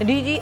DG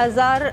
1000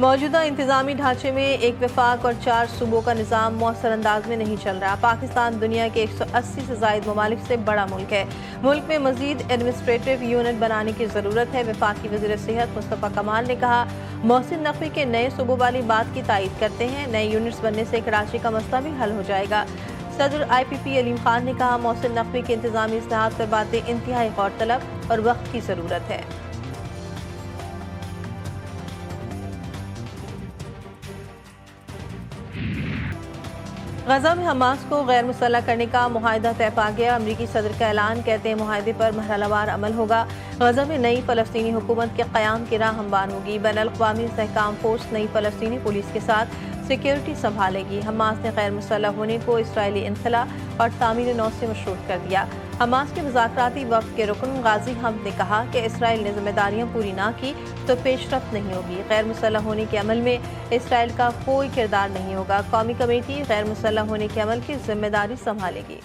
موجودہ انتظامی ڈھانچے میں ایک وفاق اور 4 صوبوں کا نظام مؤثر انداز میں نہیں چل رہا۔ پاکستان دنیا کے 180 سے زائد ممالک سے بڑا ملک ہے۔ ملک میں مزید ایڈمنسٹریٹو یونٹ بنانے کی ضرورت ہے۔ وفاقی وزیر صحت مصطفیٰ کمال نے کہا، محسن نقوی کے نئے صوبوں والی بات کی تائید کرتے ہیں۔ نئے یونٹس بننے سے کراچی کا مسئلہ بھی حل ہو جائے گا۔ صدر IPP علیم خان نے کہا، محسن نقوی کے انتظامی اصلاحات پر باتیں انتہائی غور طلب اور وقت کی ضرورت ہے۔ غزہ میں حماس کو غیر مسلح کرنے کا معاہدہ طے پا گیا۔ امریکی صدر کا اعلان، کہتے ہیں معاہدے پر مرحلہ وار عمل ہوگا۔ غزہ میں نئی فلسطینی حکومت کے قیام کی راہ ہموار ہوگی۔ بین الاقوامی استحکام فورس نئی فلسطینی پولیس کے ساتھ سیکیورٹی سنبھالے گی۔ حماس نے غیر مسلح ہونے کو اسرائیلی انخلا اور تعمیر نو سے مشروط کر دیا۔ حماس کے مذاکراتی وفد کے رکن غازی حمد نے کہا کہ اسرائیل نے ذمہ داریاں پوری نہ کی تو پیش رفت نہیں ہوگی۔ غیر مسلح ہونے کے عمل میں اسرائیل کا کوئی کردار نہیں ہوگا۔ قومی کمیٹی غیر مسلح ہونے کے عمل کی ذمہ داری سنبھالے گی۔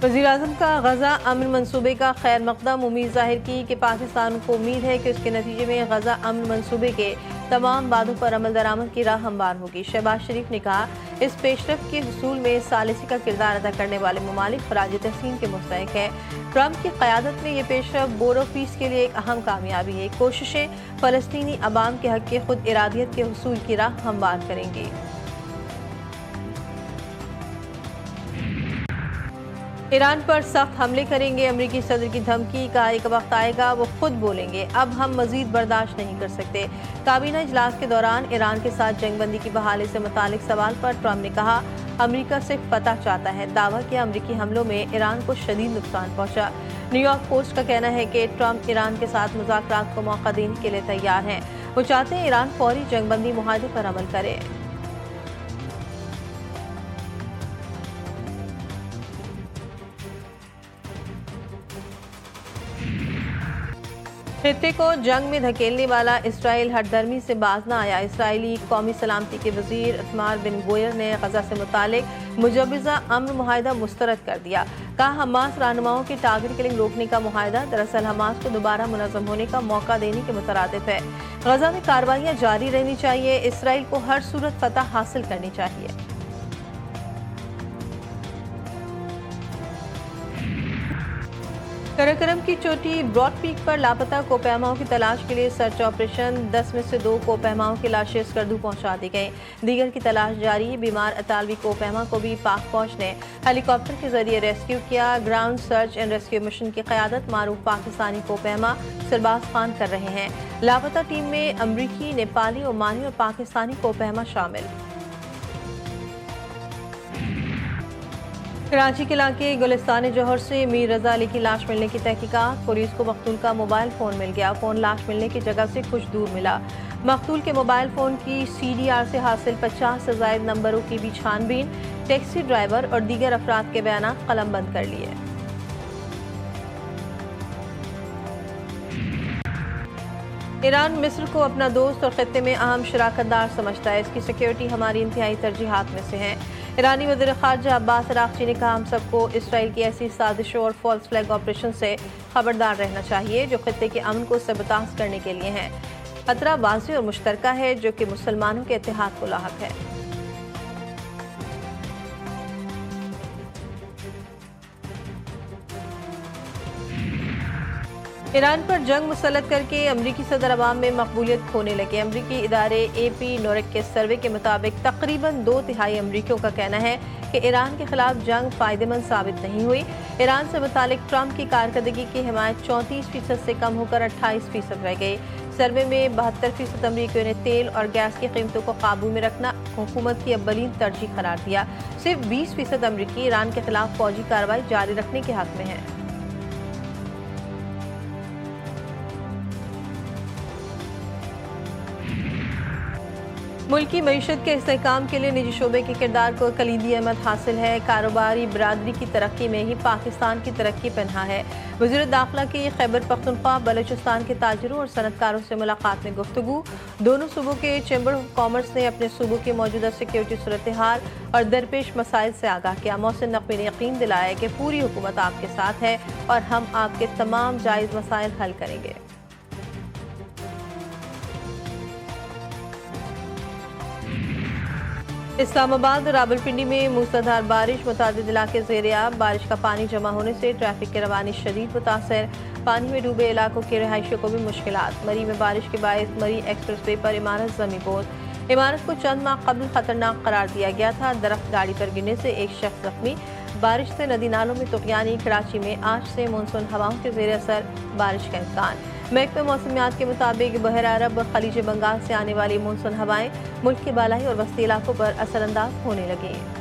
وزیراعظم کا غزہ امن منصوبے کا خیر مقدم، امید ظاہر کی کہ پاکستان کو امید ہے کہ اس کے نتیجے میں غزہ امن منصوبے کے تمام وعدوں پر عمل درآمد کی راہ ہموار ہوگی۔ شہباز شریف نے کہا، اس پیش رفت کے حصول میں ثالثی کا کردار ادا کرنے والے ممالک خراج تحسین کے مستحق ہیں۔ ٹرمپ کی قیادت میں یہ پیش رفت بورو پیس کے لیے ایک اہم کامیابی ہے۔ کوششیں فلسطینی عوام کے حق کے خود ارادیت کے حصول کی راہ ہموار کریں گی۔ ایران پر سخت حملے کریں گے، امریکی صدر کی دھمکی، کہا ایک وقت آئے گا وہ خود بولیں گے، اب ہم مزید برداشت نہیں کر سکتے۔ کابینہ اجلاس کے دوران ایران کے ساتھ جنگ بندی کی بحالی سے متعلق سوال پر ٹرمپ نے کہا، امریکہ صرف فتح چاہتا ہے۔ دعویٰ کیا امریکی حملوں میں ایران کو شدید نقصان پہنچا۔ نیو یارک پوسٹ کا کہنا ہے کہ ٹرمپ ایران کے ساتھ مذاکرات کو موقع دینے کے لیے تیار ہیں۔ وہ چاہتے ہیں ایران فوری جنگ بندی معاہدے پر عمل کرے۔ خطے کو جنگ میں دھکیلنے والا اسرائیل ہٹ درمی سے باز نہ آیا۔ اسرائیلی قومی سلامتی کے وزیر اتمار بن گویر نے غزہ سے متعلق مجوزہ امن معاہدہ مسترد کر دیا۔ کہا، حماس رہنماؤں کی ٹارگٹ کلنگ روکنے کا معاہدہ دراصل حماس کو دوبارہ منظم ہونے کا موقع دینے کے مترادف ہے۔ غزہ میں کارروائیاں جاری رہنی چاہیے، اسرائیل کو ہر صورت فتح حاصل کرنی چاہیے۔ کراکرم کی چوٹی براڈ پیک پر لاپتہ کوپہماؤں کی تلاش کے لیے سرچ آپریشن، 10 میں سے 2 کوپہماؤں کی لاشیں اسکردو پہنچا دی گئیں، دیگر کی تلاش جاری۔ بیمار اطالوی کوپہما کو بھی پاک فوج نے ہیلی کاپٹر کے ذریعے ریسکیو کیا۔ Ground search and rescue mission کی قیادت معروف پاکستانی کوپہما سرباز خان کر رہے ہیں۔ لاپتہ ٹیم میں امریکی، نیپالی، عمانی اور پاکستانی کوپہما شامل۔ کراچی کے علاقے گلستان جوہر سے میر رضا علی کی لاش ملنے کی تحقیقات، پولیس کو مقتول کا موبائل فون مل گیا۔ فون لاش ملنے کی جگہ سے کچھ دور ملا۔ مقتول کے موبائل فون کی CDR سے حاصل 50 سے زائد نمبروں کی بھی چھان بین، ٹیکسی ڈرائیور اور دیگر افراد کے بیانات قلم بند کر لیے۔ ایران مصر کو اپنا دوست اور خطے میں اہم شراکت دار سمجھتا ہے، اس کی سیکیورٹی ہماری انتہائی ترجیحات میں سے ہے۔ ایرانی وزیر خارجہ عباس عراقچی نے کہا، ہم سب کو اسرائیل کی ایسی سازشوں اور فالس فلیگ آپریشن سے خبردار رہنا چاہیے جو خطے کے امن کو سبتاز کرنے کے لیے ہیں۔ خطرہ واضح اور مشترکہ ہے جو کہ مسلمانوں کے اتحاد کو لاحق ہے۔ ایران پر جنگ مسلط کر کے امریکی صدر عوام میں مقبولیت کھونے لگے۔ امریکی ادارے AP نورک کے سروے کے مطابق تقریباً 2/3 امریکیوں کا کہنا ہے کہ ایران کے خلاف جنگ فائدہ مند ثابت نہیں ہوئی۔ ایران سے متعلق ٹرمپ کی کارکردگی کی حمایت 34% سے کم ہو کر 28% رہ گئی۔ سروے میں 72% امریکیوں نے تیل اور گیس کی قیمتوں کو قابو میں رکھنا حکومت کی اولین ترجیح قرار دیا۔ صرف 20% امریکی ایران کے خلاف فوجی کارروائی جاری رکھنے کے حق میں ہیں۔ ملکی معیشت کے استحکام کے لیے نجی شعبے کے کردار کو کلیدی اہمیت حاصل ہے۔ کاروباری برادری کی ترقی میں ہی پاکستان کی ترقی پنہاں ہے۔ وزیر داخلہ کی خیبر پختونخوا بلوچستان کے تاجروں اور صنعت کاروں سے ملاقات میں گفتگو۔ دونوں صوبوں کے چیمبر آف کامرس نے اپنے صوبوں کی موجودہ سیکیورٹی صورتحال اور درپیش مسائل سے آگاہ کیا۔ محسن نقوی نے یقین دلایا کہ پوری حکومت آپ کے ساتھ ہے اور ہم آپ کے تمام جائز مسائل حل کریں گے۔ اسلام آباد اور راولپنڈی میں موسلادھار بارش، متعدد علاقے زیر آب، بارش کا پانی جمع ہونے سے ٹریفک کی روانی شدید متاثر، پانی میں ڈوبے علاقوں کے رہائشیوں کو بھی مشکلات۔ مری میں بارش کے باعث مری ایکسپریس وے پر عمارت زمیں بوس، عمارت کو چند ماہ قبل خطرناک قرار دیا گیا تھا، درخت گاڑی پر گرنے سے ایک شخص زخمی۔ بارش سے ندی نالوں میں طغیانی، کراچی میں آج سے مونسون ہواؤں کے زیر اثر بارش کا امکان۔ محکمہ موسمیات کے مطابق بحر عرب اور خلیج بنگال سے آنے والی مونسون ہوائیں ملک کے بالائی اور وسطی علاقوں پر اثر انداز ہونے لگیں۔